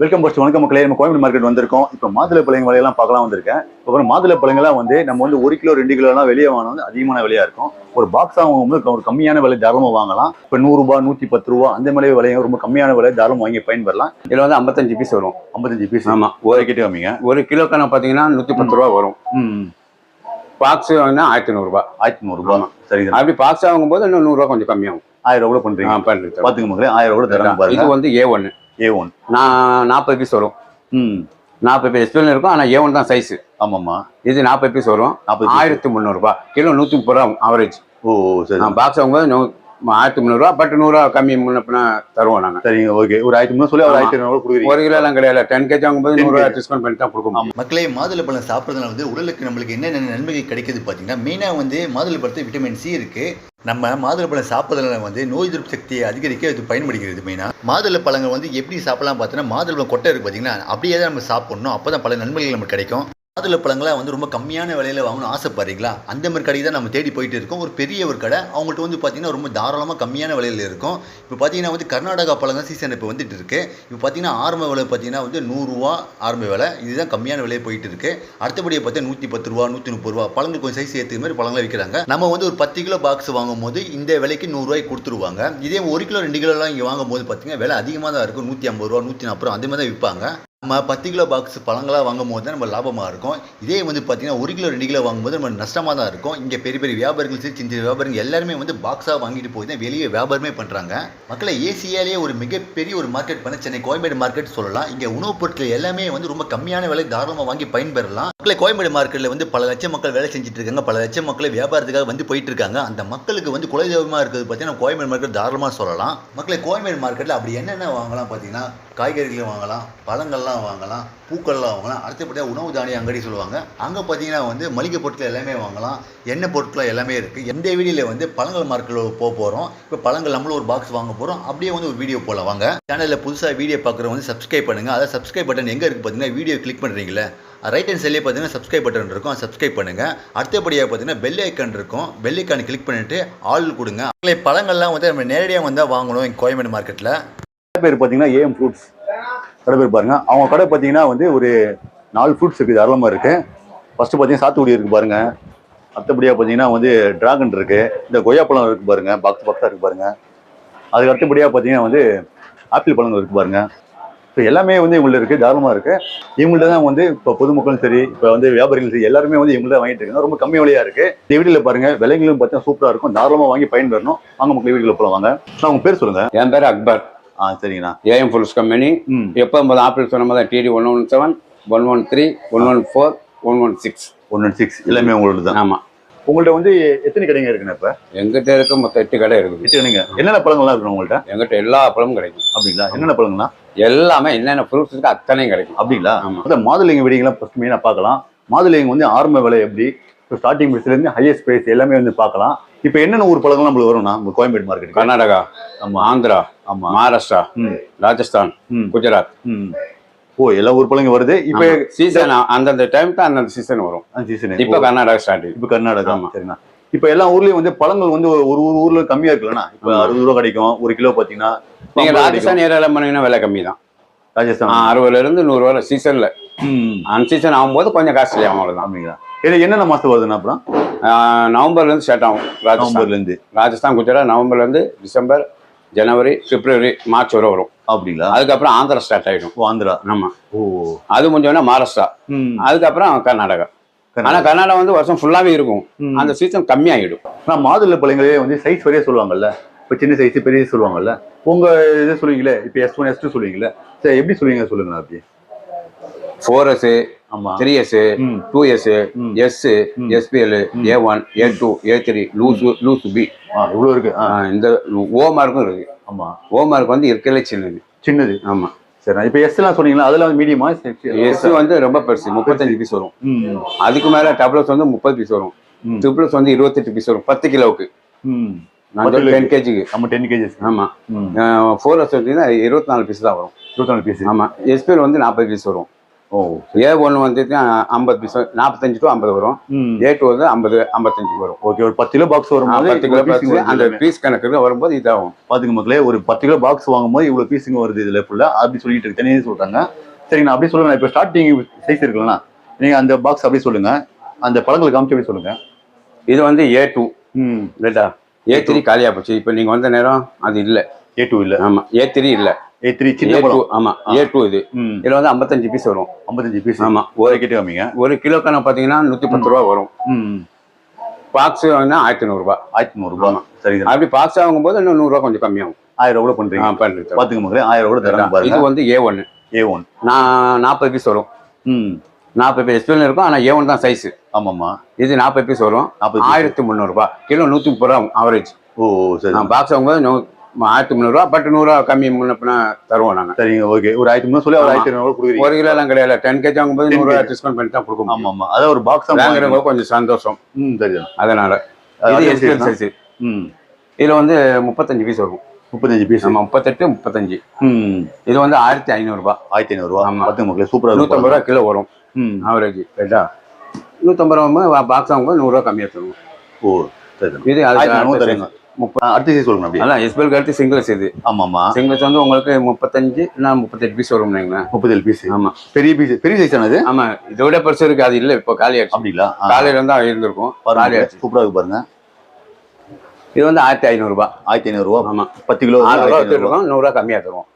Welcome first வணக்கம் மக்களே. நம்ம கோயம்பேடு மார்க்கெட் வந்திருக்கோம். இப்போ மாதுளை பழங்க விலையெல்லாம் பார்க்கலாம் வந்திருக்கேன். அப்புறம் மாதுளை பழங்கள்லாம் வந்து நம்ம வந்து 1 கிலோ 2 கிலோலாம் வெளியே வாங்கினா வந்து அதிகமான விலையா இருக்கும். ஒரு பாக்ஸாக வாங்கும்போது ஒரு கம்மியான விலை தாராளமாக வாங்கலாம். இப்போ 100 ரூபாய் 110 ரூபா அந்த மாதிரி விலையை ரொம்ப கம்மியான விலை தாராளமாக வாங்கி பயன்பெறலாம். இதில் வந்து 55 பீஸ் வரும். 55 பீஸ். ஆமாம், ஒரு கிட்டே வாங்கிங்க. 1 கிலோக்கான பார்த்தீங்கன்னா 110 ரூபா வரும். பாக்ஸ் வாங்கினா 1100 ரூபாய். 1100 ரூபாய். சரி, அப்படி பாக்ஸ் வாங்கும்போது இன்னும் 100 ரூபா கொஞ்சம் கம்மியாகும். 1000 ரூபா பண்றீங்க. பாத்துங்க மக்களே, 1000 ரூபா தரேன் பாருங்க. இது வந்து A1 நான் 40 பீஸ் வரும். 40 பீஸ் எஸ்பிஎல் இருக்கும். ஆனால் A1 தான் சைஸ். ஆமாம்மா. இது 40 பீஸ் வரும். 1300 ரூபாய் கிலோ. 130 ரூபா ஆவரேஜ். ஓ சரி. பாக்ஸ் வாங்கும்போது 1300 ரூபா. பட் 100 ரூபா கம்மி முன்னப்பினா தருவோம் நாங்கள். சரிங்க, ஓகே. ஒரு 1300 சொல்லி ஒரு 1500 கொடுக்குறீங்க. 1 கிலோலாம் கிடையாது. 10 கேஜி வாங்கும்போது 100 ரூபா டிஸ்கவுண்ட் பண்ணி தான் கொடுக்கும். மக்களே, மாதுளை பழம் சாப்பிட்றதுனால வந்து உடலுக்கு நம்மளுக்கு என்னென்ன நன்மைகள் கிடைக்குது பார்த்தீங்கன்னா, மெயினாக வந்து மாதுளை பழத்தில் விட்டமின் சி இருக்குது. நம்ம மாதுளை பழம் சாப்பிட்றதுனால வந்து நோய் எதிர்ப்பு சக்தியை அதிகரிக்க இது பயன்படுகிறது. மெயினாக மாதுளை பழங்கள் வந்து எப்படி சாப்பிடலாம் பார்த்தீங்கன்னா, மாதுளை பழம் கொட்டை இருக்குது பார்த்தீங்கன்னா, அப்படியே தான் நம்ம சாப்பிட்ணும். அப்போ தான் பல நன்மைகள் நமக்கு கிடைக்கும். மாதுளை பழங்களாக வந்து ரொம்ப கம்மியான விலையில் வாங்கணும் ஆசைப்படுறீங்களா? அந்த மாதிரி கடைக்கு தான் நம்ம தேடி போயிட்டு இருக்கோம். ஒரு பெரிய ஒரு கடை, அவங்கள்ட்ட வந்து பார்த்தீங்கன்னா ரொம்ப தாராளமாக கம்மியான விலையில் இருக்கும். இப்போ பார்த்தீங்கன்னா வந்து கர்நாடகா பழங்கள் சீசன் இப்போ வந்துட்டு இருக்கு. இப்போ பார்த்தீங்கன்னா ஆரம்ப விலை பார்த்தீங்கன்னா வந்து 100 ரூபா ஆரம்ப விலை. இதுதான் கம்மியான விலையை போயிட்டு இருக்கு. அடுத்தபடியாக பார்த்தா 110 ரூபா 130 ரூபா பழங்கள் கொஞ்சம் சைஸ் ஏற்ற மாதிரி பழங்களை விற்கிறாங்க. நம்ம வந்து ஒரு 10 கிலோ பாக்ஸ் வாங்கும் போது இந்த விலைக்கு 100 ரூபாய்க்கு கொடுத்துருவாங்க. இதே 1 கிலோ 2 கிலோலாம் இங்கே வாங்கும் போது பார்த்தீங்கன்னா விலை அதிகமாக தான் இருக்கும். 150 ரூபா 140 ரூபா அந்த மாதிரி தான் விற்பாங்க. நம்ம 10 கிலோ பாக்ஸ் பழங்களாக வாங்கும் போது தான் நம்ம லாபமாக இருக்கும். இதே வந்து பார்த்தீங்கன்னா 1 கிலோ 2 கிலோ வாங்கும்போது நம்ம நஷ்டமாக தான் இருக்கும். இங்கே பெரிய பெரிய வியாபாரிகள் சரி, சின்ன வியாபாரிகள் எல்லாருமே வந்து பாக்ஸாக வாங்கிட்டு போய் தான் வெளியே வியாபாரமே பண்ணுறாங்க. மக்களை ஏசியாலேயே ஒரு மிகப்பெரிய ஒரு மார்க்கெட் பண்ண சென்னை கோயம்பேடு மார்க்கெட் சொல்லலாம். இங்கே உணவுப் பொருட்கள் எல்லாமே வந்து ரொம்ப கம்மியான விலை தாராளமாக வாங்கி பயன்பெறலாம். மக்களை கோயம்பேடு மார்க்கெட்டில் வந்து பல லட்சம் மக்கள் வேலை செஞ்சுட்டு இருக்காங்க. பல லட்சம் மக்களை வியாபாரத்துக்காக வந்து போயிட்டு இருக்காங்க. அந்த மக்களுக்கு வந்து குலதெய்வமாக இருக்கிறது பார்த்தீங்கன்னா கோயம்பேடு மார்க்கெட் தாராளமாக சொல்லலாம். மக்களை கோயம்பேடு மார்க்கெட்டில் அப்படி என்னென்ன வாங்கலாம் பார்த்தீங்கன்னா, காய்கறிகள் வாங்கலாம், பழங்கள்லாம் வாங்கலாம், பூக்கள்லாம் வாங்கலாம். அடுத்தபடியாக உணவு தானிய அங்கடி சொல்லுவாங்க. அங்கே பார்த்தீங்கன்னா வந்து மளிகை பொருட்கள் எல்லாமே வாங்கலாம். எண்ணெய் பொருட்கள் எல்லாமே இருக்குது. எந்த வீடியோவில் வந்து பழங்கள் மார்க்கெட்டில் போக போகிறோம். இப்போ பழங்கள் நம்மளும் ஒரு பாக்ஸ் வாங்க போகிறோம். அப்படியே வந்து ஒரு வீடியோ போல வாங்க. சேனலில் புதுசாக வீடியோ பார்க்குறவங்க வந்து சப்ஸ்கிரைப் பண்ணுங்கள். அதை சப்ஸ்கிரைப் பட்டன் எங்கே இருக்குது பார்த்தீங்கன்னா, வீடியோ கிளிக் பண்ணுறீங்களே ரைட் ஹேண்ட் சைட்லேயே பார்த்தீங்கன்னா சப்ஸ்கிரைப் பட்டன் இருக்கும். சப்ஸ்கிரைப் பண்ணுங்கள். அடுத்தபடியாக பார்த்தீங்கன்னா பெல் ஐக்கான் இருக்கும். பெல் ஐக்கான் கிளிக் பண்ணிவிட்டு ஆல் கொடுங்க. பழங்கள்லாம் வந்து நம்ம நேரடியாக வந்தால் வாங்கணும். கோயம்பேடு மார்க்கெட்டில் பேர் பார்த்தீங்கன்னா ஏஎம் ஃப்ரூட்ஸ் கடை பேர் பாருங்க. அவங்க கடை பார்த்தீங்கன்னா வந்து ஒரு 4 ஃப்ரூட்ஸ் இருக்குது, தாராளமாக இருக்குது. ஃபஸ்ட்டு பார்த்தீங்கன்னா சாத்துக்குடி இருக்குது பாருங்க. அடுத்தபடியாக பார்த்தீங்கன்னா வந்து டிராகன் இருக்குது. இந்த கொய்யாப்பழம் இருக்குது பாருங்க, பாக்ஸாக இருக்குது பாருங்க. அதுக்கு அடுத்தபடியாக பார்த்தீங்கன்னா வந்து ஆப்பிள் பழங்கள் இருக்குது பாருங்க. இப்போ எல்லாமே வந்து இவங்கள்ட்ட இருக்குது, தாராளமாக இருக்குது. இவங்கள்ட்ட தான் வந்து இப்போ பொதுமக்களும் சரி, இப்போ வந்து வியாபாரிகளும் சரி, எல்லாருமே வந்து இவங்கள்ட்ட வாங்கிட்டு இருக்காங்க. ரொம்ப கம்மி விலையாக இருக்குது. இந்த வீடியோவில் பாருங்கள், விலைகளும் பார்த்தீங்கன்னா சூப்பராக இருக்கும். தாராளமாக வாங்கி பயன்பெறணும். வாங்க மக்கள் வீடியோவில் போல வாங்க. நான் உங்கள் பேர் சொல்லுங்கள். என் பேர் அக்பர். சரிங்கண்ணா. AM fruits company. எப்போ ஆப்பிள் சொன்ன மாதிரி TD 117 113 114 116 116 எல்லாமே உங்களோட தான். ஆமாம். உங்கள்ட்ட வந்து எத்தனை கடைங்க இருக்குண்ணா? இப்போ எங்கிட்ட இருக்க மொத்தம் 8 கடை இருக்குது. 8 கடைங்க. என்னென்ன பழங்கள்லாம் இருக்கணும் உங்கள்கிட்ட? எங்கிட்ட எல்லா பழமும் கிடைக்கும். அப்படிங்களா? என்னென்ன பழங்கள்னா? எல்லாமே என்னென்ன ஃப்ரூட்ஸ் இருக்கு அத்தனையும் கிடைக்கும். அப்படிங்களா? ஆமாம். அதான் மாதுளைங்க வெடிங்கெல்லாம் ஃபர்ஸ்ட் மெயினாக பார்க்கலாம். மாதுளைங்க வந்து ஆரம்ப விலை எப்படி, இப்போ ஸ்டார்டிங் ப்ரைஸ்லேருந்து ஹையஸ்ட் ப்ரைஸ் எல்லாமே வந்து பார்க்கலாம். இப்போ என்னென்ன ஊர் பழங்கள் நம்மளுக்கு வரும்னா, நம்ம கோயம்பேடு மார்க்கெட்? கர்நாடகா, ஆமாம், ஆந்திரா, ஆமாம், மகாராஷ்டிரா, ராஜஸ்தான், குஜராத். ஓ, எல்லா ஊர் பழங்க வருது. இப்போ சீசன் அந்தந்த டைமுக்கு அந்தந்த சீசன் வரும். சீசன் இப்போ கர்நாடகா ஸ்டார்ட். இப்போ கர்நாடகா. சரிண்ணா. இப்போ எல்லா ஊர்லேயும் வந்து பழங்கள் வந்து ஒரு ஊர்ல கம்மியாக இருக்குல்லண்ணா. இப்போ 60 ரூபா கிடைக்கும் 1 கிலோ பார்த்தீங்கன்னா. நீங்கள் ராஜஸ்தான் ஏரியாவில் பண்ணீங்கன்னா விலை கம்மி தான். ராஜஸ்தான் 60லேருந்து 100 வரை சீசனில். அன்சீசன் ஆகும்போது கொஞ்சம் காஸ்ட்லி ஆகும். அவ்வளோதான். அப்படிங்களா? இது என்னென்ன மாதம் வருதுண்ணா? அப்புறம் நவம்பர்லேருந்து ஸ்டார்ட் ஆகும். நவம்பர்லேருந்து ராஜஸ்தான், குஜராத் நவம்பர்லேருந்து டிசம்பர், ஜனவரி, பிப்ரவரி, மார்ச் வரை வரும். அப்படிங்களா? அதுக்கப்புறம் ஆந்திரா ஸ்டார்ட் ஆகிடும். ஆந்திரா. ஆமாம். ஓ, அது முடிஞ்சோடனே மகாராஷ்டிரா. அதுக்கப்புறம் கர்நாடகா. ஆனால் கர்நாடகா வந்து வருஷம் ஃபுல்லாகவே இருக்கும். அந்த சீசன் கம்மியாகிடும். ஆனால் மாதுளை பழங்களே வந்து சைஸ் வரையே சொல்லுவாங்கல்ல. இப்போ சின்ன சைஸ் பெரிய சொல்லுவாங்கல்ல. உங்கள் இது சொல்லுவீங்களே, இப்போ S1 S2 சொல்லுவீங்களே, சரி எப்படி சொல்லுவீங்க சொல்லுங்கண்ணா? அப்படி 4S, ஆமாம், 3S, 2S, S, SPL, A1, A2, A3, loose B. இவ்வளோ இருக்கு. இந்த O மார்க்கும் இருக்கு. ஆமாம், O மார்க் வந்து இருக்கலே சின்னது. ஆமாம். சரி. இப்போ எஸ்லாம் சொன்னீங்களா, அதெல்லாம் வந்து மீடியமா? எஸ் வந்து ரொம்ப பெருசு, 35 பீஸ் வரும். அதுக்கு மேலே டபுள்ஸ் வந்து 30 பீஸ் வரும். ட்ரிபிள்ஸ் வந்து 28 பீஸ் வரும் 10 கிலோவுக்கு. 10 கேஜிக்கு. நம்ம 10 கேஜிஸ். ஆமாம். 4S வந்து 24 பீஸ் தான் வரும். 24 பீஸ். ஆமாம். SPL வந்து 40 பீஸ் வரும். ஓ A1 வந்து 50 பீஸ் 45 டு 50 வரும். A2 வந்து 50 55 வரும். ஓகே ஒரு 10 கிலோ பாக்ஸ் வரும் 10 கிலோ பாக்ஸ் அந்த பீஸ் கணக்குல வரும்போது இதாகும். பாத்துங்க மக்களே ஒரு 10 கிலோ பாக்ஸ் வாங்கும்போது இவ்வளவு பீஸுங்க வருது இதுல ஃபுல்லா அப்படி சொல்லிட்டு இருக்கு தனியாக சொல்றாங்க. சரி நான் அப்படியே சொல்லுங்க இப்போ ஸ்டார்டிங் சைஸ் இருக்குல்லண்ணா நீங்க அந்த பாக்ஸ் அப்படியே சொல்லுங்க அந்த பழங்களை காமிச்சு அப்படியே சொல்லுங்க. இது வந்து A2 ரைட்டா. A3 காலியா போச்சு. இப்போ நீங்க வந்த நேரம் அது இல்ல. A2 இல்ல. ஆமா A3 இல்ல. A3 சின்ன பழம். ஆமா A2 இது. இதுல வந்து 55 பீஸ் வரும். 55 பீஸ். ஆமா ஒரு கிலோ காமிங்க. ஒரு கிலோ கணக்கு பாத்தீங்கன்னா 110 ரூபா வரும். பாக்ஸ் வாங்கினா 1500 ரூபாய். 1500 ரூபாய். சரி அப்படி பாக்ஸ் வாங்கும்போது இன்னும் 100 ரூபாய் கொஞ்சம் கம்மியாகும். 1000 கூட பண்றீங்க. பண்றீங்க. பாத்துங்க மக்களே 1000 கூட தராங்க பாருங்க. இது வந்து A1. நான் 40 பீஸ் வரும். 40 பீஸ் எஸ்பிஎல் இருக்கும். ஆனா A1 தான் சைஸ். ஆமாம்மா. இது 40 பீஸ் வரும். 1300 ரூபாய். கிலோ 130 ரூபா ஆவரேஜ். ஓ சரி. பாக்ஸ் வாங்கும்போது 1300 ரூபா பட் 100 ரூபா கம்மி முன்னப்பினா தருவோம் நாங்க. சரிங்க ஓகே. ஒரு 1300 சொல்லி ஒரு 1200 கொடுக்குறீங்க. ஒரு கிலோ எல்லாம் கிடையாது. 10 கேஜி வாங்கும்போது 100 ரூபா டிஸ்கவுண்ட் பண்ணி தான் கொடுக்கும். ஆமா அதான் ஒரு பாக்ஸ் வாங்குறவங்க கொஞ்சம் சந்தோஷம். சரி அதனால இது எஸ்பிஎல் சைஸ். இதுல வந்து 35 பீஸ் வரும். 35 பீஸ். ஆமா 38 35. இது வந்து 1500 ரூபாய். 1500 ரூபாய். ஆமா பத்து மக்களே சூப்பரா 150 ரூபாய் கிலோ வரும். ஆவரேஜ் ரைட்டா. 150 ரூபாய் பாக்ஸ் வாங்கும்போது 100 ரூபாய் கம்மியா தருவோம். ஓ சரி. இது தருங்க. அடுத்த சைஸ் சொல்லுங்க அப்படியே. அதான் எஸ்பிஎல் அடுத்து சிங்கிள்ஸ் இது. ஆமாமா சிங்கிள்ஸ் வந்து உங்களுக்கு 35 இல்ல 38 பீஸ் வரும் நினைக்கிறேன். 37 பீஸ். ஆமா பெரிய பீஸ் பெரிய சைஸ் ஆனது. ஆமா இதோட பெருசு இருக்கு அது இல்ல இப்போ காலி ஆயிடுச்சு. அப்படிங்களா? காலையில இருந்தா இருந்திருக்கும். காலி ஆயிடுச்சு. சூப்பரா இருக்கு பாருங்க. இது வந்து 1500 ரூபாய். 1500 ரூபாய். ஆமா 10 கிலோ 600 ரூபாய் வச்சிருக்கோம். 100 ரூபாய் கம்மியா தருவோம்.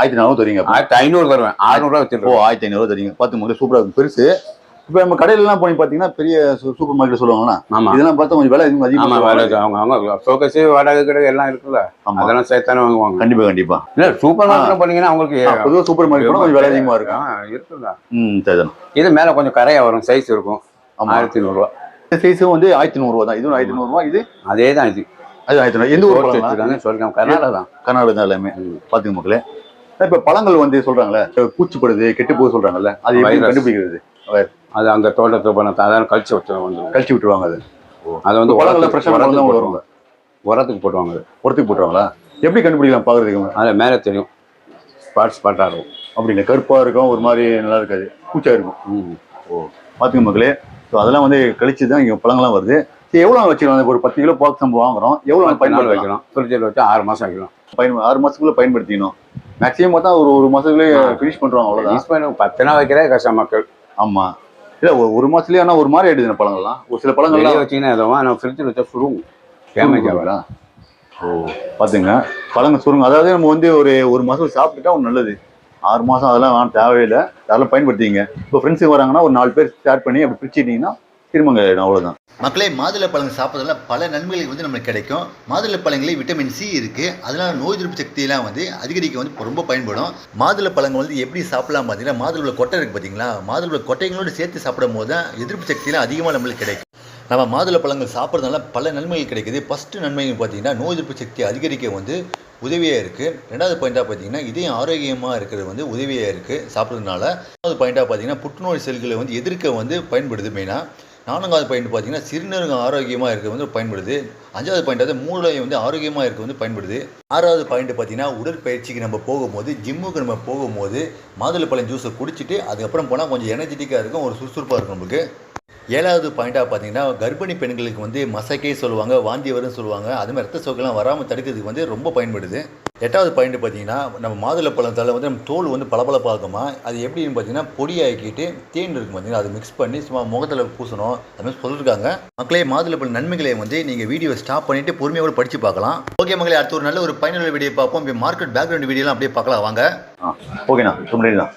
1400 தரீங்க. 1500 தருவேன். 600 ரூபாய் வச்சிருக்கோம். ஓ 1500 தரீங்க. பார்த்து முதல்ல சூப்பரா இருக்கு பெருசு. இப்போ நம்ம கடையில எல்லாம் போய் பாத்தீங்கன்னா பெரிய சூப்பர் மார்க்கெட் சொல்லுவாங்கன்னா இதெல்லாம் பார்த்தா கொஞ்சம் விலை அதிகமா. அவங்க ஷோகேஸ் வாடகை கடை எல்லாம் இருக்குல்ல அதெல்லாம் சேர்த்தானே வாங்குவாங்க. கண்டிப்பா கண்டிப்பா. இல்ல சூப்பர் மார்க்கெட் போனீங்கன்னா அவங்களுக்கு பொதுவாக சூப்பர் மார்க்கெட் கொஞ்சம் விலை அதிகமா இருக்கும். இருக்குல்ல. சரி. இது மேல கொஞ்சம் கரையா வரும் சைஸ் இருக்கும். 1500 ரூபாய். இந்த சைஸும் வந்து 1500 ரூபாய் தான். இதுவும் 1500 ரூபாய். இது அதே தான். இது அது 1500. எந்த ஊர் வச்சிருக்காங்க சொல்லுங்க. கர்நாடகா தான். கர்நாடகா தான் எல்லாமே. பாத்துங்க மக்களே. இப்ப பழங்கள் வந்து சொல்றாங்கல்ல பூச்சிப்படுது கெட்டு போகுது சொல்றாங்கல்ல அது எப்படி கண்டுபிடிக்கிறது? அது அந்த தோட்டத்தை பண்ண அதான் கழிச்சு விட்டுருவாங்க. அது வந்து பழங்களை ஃப்ரெஷ்ஷாக வருவாங்க. உரத்துக்கு போட்டுவாங்க. உரத்துக்கு போட்டுருவாங்களா? எப்படி கண்டுபிடிக்கலாம் பார்க்குறதுக்கு? அதில் மேலே தெரியும் ஸ்பாட்டாக இருக்கும். அப்படிங்களா? கருப்பாக இருக்கும் ஒரு மாதிரி நல்லா இருக்காது பூச்சா இருக்கும். ஓ பார்த்துங்க மக்களே. ஸோ அதெல்லாம் வந்து கழிச்சு தான் இங்கே பழங்கள்லாம் வருது. சரி எவ்வளோ வச்சுக்கலாம்? ஒரு 10 கிலோ பாக்ஸ் நம்ம வாங்குறோம். எவ்வளோ பயன்பாடு வைக்கலாம்? ஃப்ரிட்ஜில் வச்சு 6 மாதம் வைக்கலாம். 6 மாதத்துக்குள்ளே பயன்படுத்திக்கணும். மேக்ஸிமம் பார்த்தா ஒரு மாதத்துக்குள்ளே ஃபினிஷ் பண்ணுறோம். அவ்வளோதான். 10 நாள் வைக்கிறே கஷ்டம் மக்கள். ஆமாம் இல்லை ஒரு மாதத்துலேயே ஆனால் ஒரு மாதிரி ஆகிடுது பழங்கள்லாம். ஒரு சில பழங்கள்லாம் வச்சிங்கன்னா எதுவும் நான் ஃப்ரிட்ஜில் வச்சா சுருங்கும். டேமேஜ் ஆகலா? ஓ பார்த்துங்க பழங்கள் சுருங்கும். அதாவது நம்ம வந்து ஒரு மாதம் சாப்பிட்டுட்டா ஒரு நல்லது. 6 மாதம் அதெல்லாம் வேணும் தேவையில்லை. அதெல்லாம் பயன்படுத்திங்க. இப்போ ஃப்ரெண்ட்ஸுக்கு வராங்கன்னா ஒரு 4 பேர் ஷேர் பண்ணி அப்படி பிரிச்சுட்டிங்கன்னா திரும்பங்க அவ்வளோதான். மக்களே மாதுளை பழங்கள் சாப்பிட்றதுல பல நன்மைகள் வந்து நம்மளுக்கு கிடைக்கும். மாதுளை பழங்களில் விட்டமின் சி இருக்குது. அதனால நோய் எதிர்ப்பு சக்தியெல்லாம் வந்து அதிகரிக்க வந்து ரொம்ப பயன்படும். மாதுளை பழங்கள் வந்து எப்படி சாப்பிடலாம் பார்த்தீங்கன்னா மாதுளை கொட்டை இருக்குது பார்த்தீங்களா? மாதுளை கொட்டைகளோடு சேர்த்து சாப்பிடும் போது தான் எதிர்ப்பு சக்தியெல்லாம் அதிகமாக நம்மளுக்கு கிடைக்கும். நம்ம மாதுளை பழங்கள் சாப்பிட்றதுனால பல நன்மைகள் கிடைக்குது. ஃபஸ்ட்டு நன்மைகள் பார்த்தீங்கன்னா நோய் எதிர்ப்பு சக்தி அதிகரிக்க வந்து உதவியாக இருக்குது. ரெண்டாவது பாயிண்ட்டாக பார்த்தீங்கன்னா இதயம் ஆரோக்கியமாக இருக்கிறது வந்து உதவியாக இருக்குது சாப்பிட்றதுனால. மூணாவது பாயிண்ட்டாக பார்த்தீங்கன்னா புற்றுநோய் செல்களை வந்து எதிர்க்க வந்து பயன்படுது மெயினாக. 4வது பாயிண்ட் பார்த்தீங்கன்னா சிறுநீரகம் ஆரோக்கியமாக இருக்க வந்து பயன்படுது. 5வது பாயிண்ட் மூளை வந்து ஆரோக்கியமாக இருக்க வந்து பயன்படுது. 6வது பாயிண்ட் பார்த்தீங்கன்னா உடற்பயிற்சிக்கு நம்ம போகும்போது ஜிம்முக்கு நம்ம போகும்போது மாதுளை பழம் ஜூஸை குடிச்சிட்டு அதுக்கப்புறம் போனால் கொஞ்சம் எனர்ஜெட்டிக்காக இருக்கும். ஒரு சுறுசுறுப்பாக இருக்கும் நமக்கு. 7வது பாயிண்ட்டாக பார்த்தீங்கன்னா கர்ப்பிணி பெண்களுக்கு வந்து மசக்கே சொல்லுவாங்க வாந்தி வரும்னு சொல்லுவாங்க. அதுமாதிரி ரத்த சோக்கெல்லாம் வராமல் தடுக்கிறதுக்கு வந்து ரொம்ப பயன்படுது. 8வது பாயிண்ட் பார்த்தீங்கன்னா நம்ம மாதுளை பழத்தால் வந்து நம்ம தோல் வந்து பளபளப்பாகுமா அது எப்படின்னு பார்த்தீங்கன்னா பொடியாக்கிட்டு தேன் இருக்கும் பார்த்தீங்கன்னா அதை மிக்ஸ் பண்ணி சும்மா முகத்தில் பூசணும் அதுமாதிரி சொல்லியிருக்காங்க. மக்களே மாதுளை பழ நன்மைகளை வந்து நீங்கள் வீடியோ ஸ்டாப் பண்ணிவிட்டு பொறுமையோடு படித்து பார்க்கலாம். ஓகே மக்களே அடுத்த ஒரு நல்ல ஒரு பயனுள்ள வீடியோ பார்ப்போம். இப்போ மார்க்கெட் பேக்ரவுண்ட் வீடியோலாம் அப்படியே பார்க்கலாம் வாங்க. ஓகேண்ணா ரொம்ப தான்.